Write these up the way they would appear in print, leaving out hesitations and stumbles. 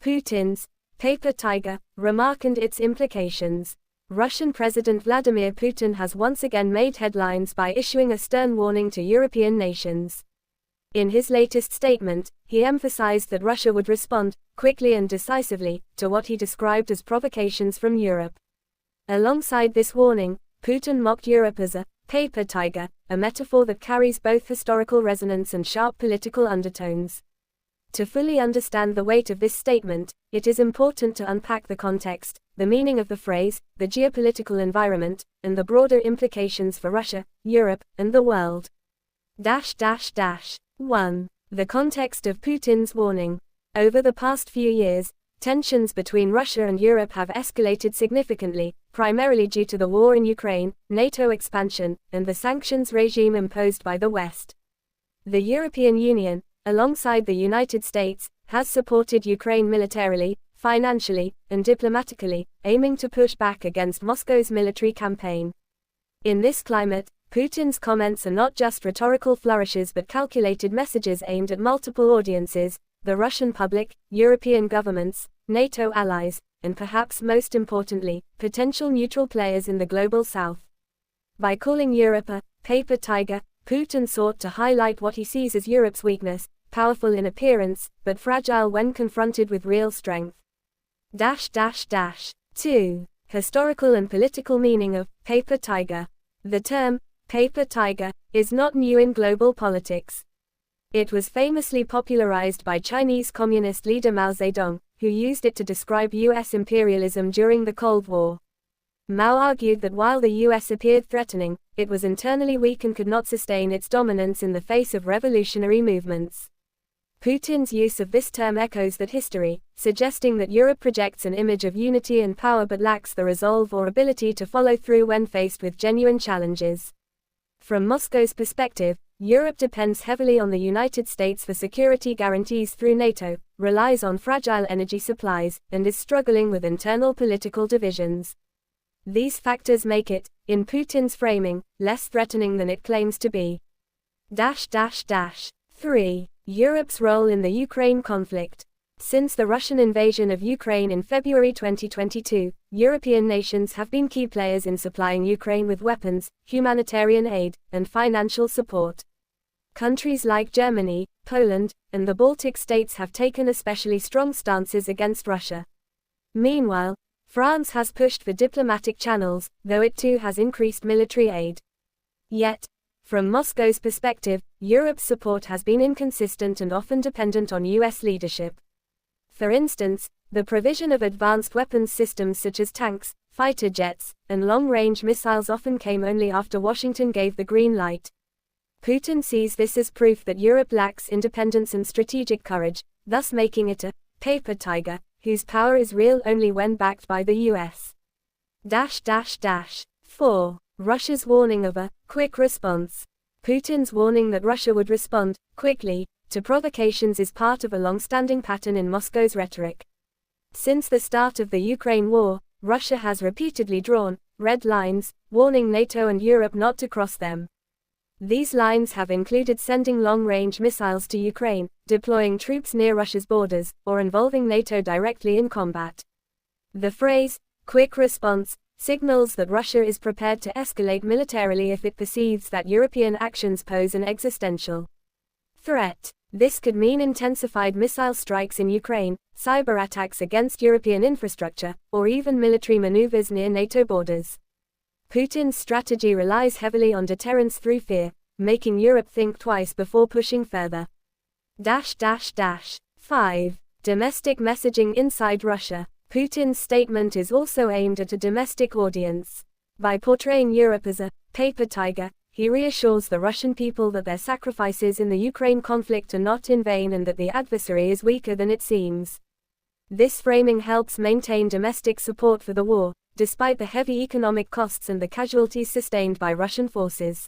Putin's paper tiger remark and its implications. Russian President Vladimir Putin has once again made headlines by issuing a stern warning to European nations. In his latest statement, he emphasized that Russia would respond, quickly and decisively, to what he described as provocations from Europe. Alongside this warning, Putin mocked Europe as a paper tiger, a metaphor that carries both historical resonance and sharp political undertones. To fully understand the weight of this statement, it is important to unpack the context, the meaning of the phrase, the geopolitical environment, and the broader implications for Russia, Europe, and the world. 1. The context of Putin's warning. Over the past few years, tensions between Russia and Europe have escalated significantly, primarily due to the war in Ukraine, NATO expansion, and the sanctions regime imposed by the West. The European Union, alongside the United States, has supported Ukraine militarily, financially, and diplomatically, aiming to push back against Moscow's military campaign. In this climate, Putin's comments are not just rhetorical flourishes but calculated messages aimed at multiple audiences: the Russian public, European governments, NATO allies, and perhaps most importantly, potential neutral players in the global south. By calling Europe a paper tiger, Putin sought to highlight what he sees as Europe's weakness, powerful in appearance, but fragile when confronted with real strength. 2. Historical and political meaning of paper tiger. The term paper tiger is not new in global politics. It was famously popularized by Chinese Communist leader Mao Zedong, who used it to describe U.S. imperialism during the Cold War. Mao argued that while the U.S. appeared threatening, it was internally weak and could not sustain its dominance in the face of revolutionary movements. Putin's use of this term echoes that history, suggesting that Europe projects an image of unity and power but lacks the resolve or ability to follow through when faced with genuine challenges. From Moscow's perspective, Europe depends heavily on the United States for security guarantees through NATO, relies on fragile energy supplies, and is struggling with internal political divisions. These factors make it, in Putin's framing, less threatening than it claims to be. 3. Europe's role in the Ukraine conflict. Since the Russian invasion of Ukraine in February 2022, European nations have been key players in supplying Ukraine with weapons, humanitarian aid, and financial support. Countries like Germany, Poland, and the Baltic states have taken especially strong stances against Russia. Meanwhile, France has pushed for diplomatic channels, though it too has increased military aid. Yet, from Moscow's perspective, Europe's support has been inconsistent and often dependent on U.S. leadership. For instance, the provision of advanced weapons systems such as tanks, fighter jets, and long-range missiles often came only after Washington gave the green light. Putin sees this as proof that Europe lacks independence and strategic courage, thus making it a paper tiger, whose power is real only when backed by the U.S. 4. Russia's warning of a quick response. Putin's warning that Russia would respond quickly to provocations is part of a long-standing pattern in Moscow's rhetoric. Since the start of the Ukraine war, Russia has repeatedly drawn red lines, warning NATO and Europe not to cross them. These lines have included sending long-range missiles to Ukraine, deploying troops near Russia's borders, or involving NATO directly in combat. The phrase, quick response, signals that Russia is prepared to escalate militarily if it perceives that European actions pose an existential threat. This could mean intensified missile strikes in Ukraine, cyber attacks against European infrastructure, or even military maneuvers near NATO borders. Putin's strategy relies heavily on deterrence through fear, making Europe think twice before pushing further. 5. Domestic messaging inside Russia. Putin's statement is also aimed at a domestic audience. By portraying Europe as a paper tiger, he reassures the Russian people that their sacrifices in the Ukraine conflict are not in vain and that the adversary is weaker than it seems. This framing helps maintain domestic support for the war, despite the heavy economic costs and the casualties sustained by Russian forces.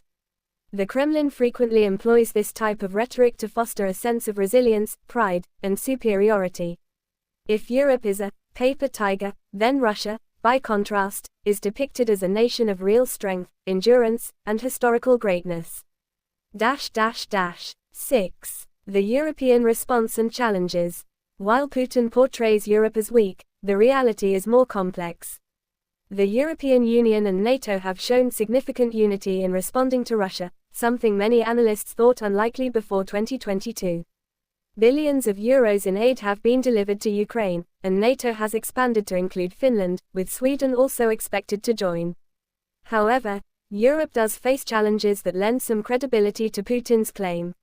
The Kremlin frequently employs this type of rhetoric to foster a sense of resilience, pride, and superiority. If Europe is a paper tiger, then Russia, by contrast, is depicted as a nation of real strength, endurance, and historical greatness. 6. The European response and challenges. While Putin portrays Europe as weak, the reality is more complex. The European Union and NATO have shown significant unity in responding to Russia, something many analysts thought unlikely before 2022. Billions of euros in aid have been delivered to Ukraine, and NATO has expanded to include Finland, with Sweden also expected to join. However, Europe does face challenges that lend some credibility to Putin's claim.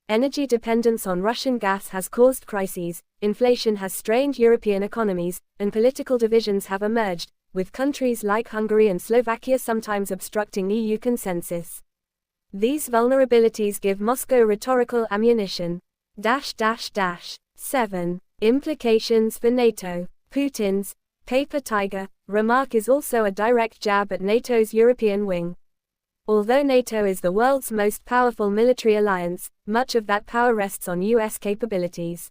Energy dependence on Russian gas has caused crises, inflation has strained European economies, and political divisions have emerged, with countries like Hungary and Slovakia sometimes obstructing EU consensus. These vulnerabilities give Moscow rhetorical ammunition. 7. Implications for NATO. Putin's paper tiger remark is also a direct jab at NATO's European wing. Although NATO is the world's most powerful military alliance, much of that power rests on US capabilities.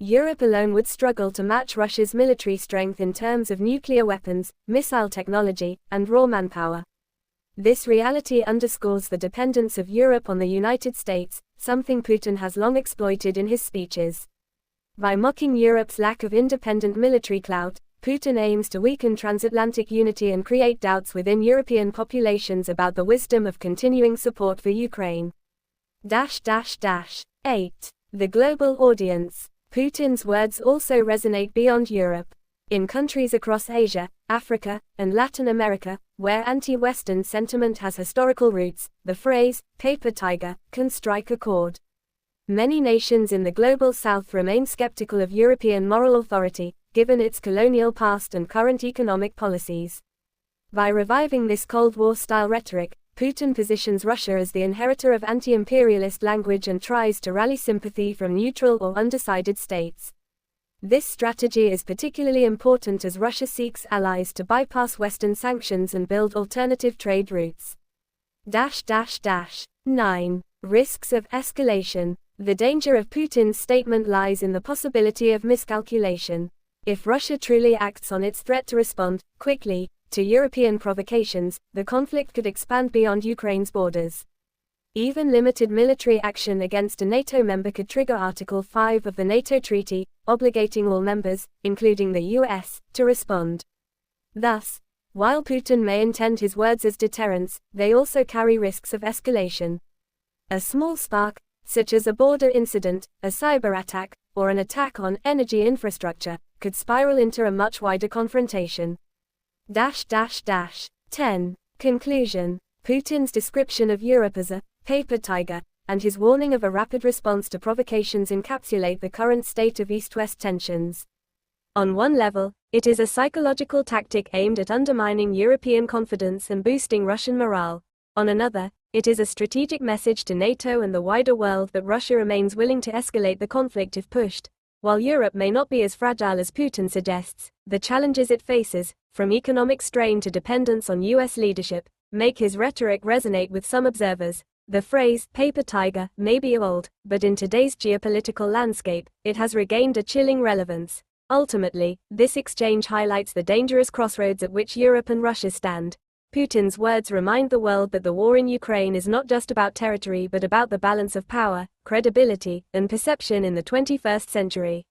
Europe alone would struggle to match Russia's military strength in terms of nuclear weapons, missile technology, and raw manpower. This reality underscores the dependence of Europe on the United States, something Putin has long exploited in his speeches. By mocking Europe's lack of independent military clout, Putin aims to weaken transatlantic unity and create doubts within European populations about the wisdom of continuing support for Ukraine. 8. The global audience. Putin's words also resonate beyond Europe. In countries across Asia, Africa, and Latin America, where anti-Western sentiment has historical roots, the phrase, paper tiger, can strike a chord. Many nations in the global south remain skeptical of European moral authority, given its colonial past and current economic policies. By reviving this Cold War-style rhetoric, Putin positions Russia as the inheritor of anti-imperialist language and tries to rally sympathy from neutral or undecided states. This strategy is particularly important as Russia seeks allies to bypass Western sanctions and build alternative trade routes. 9. Risks of escalation. The danger of Putin's statement lies in the possibility of miscalculation. If Russia truly acts on its threat to respond, quickly, to European provocations, the conflict could expand beyond Ukraine's borders. Even limited military action against a NATO member could trigger Article 5 of the NATO Treaty, obligating all members, including the US, to respond. Thus, while Putin may intend his words as deterrence, they also carry risks of escalation. A small spark, such as a border incident, a cyber attack, or an attack on energy infrastructure, could spiral into a much wider confrontation. 10. Conclusion. Putin's description of Europe as a paper tiger, and his warning of a rapid response to provocations encapsulate the current state of East-West tensions. On one level, it is a psychological tactic aimed at undermining European confidence and boosting Russian morale. On another, it is a strategic message to NATO and the wider world that Russia remains willing to escalate the conflict if pushed. While Europe may not be as fragile as Putin suggests, the challenges it faces, from economic strain to dependence on US leadership, make his rhetoric resonate with some observers. The phrase, paper tiger, may be old, but in today's geopolitical landscape, it has regained a chilling relevance. Ultimately, this exchange highlights the dangerous crossroads at which Europe and Russia stand. Putin's words remind the world that the war in Ukraine is not just about territory but about the balance of power, credibility, and perception in the 21st century.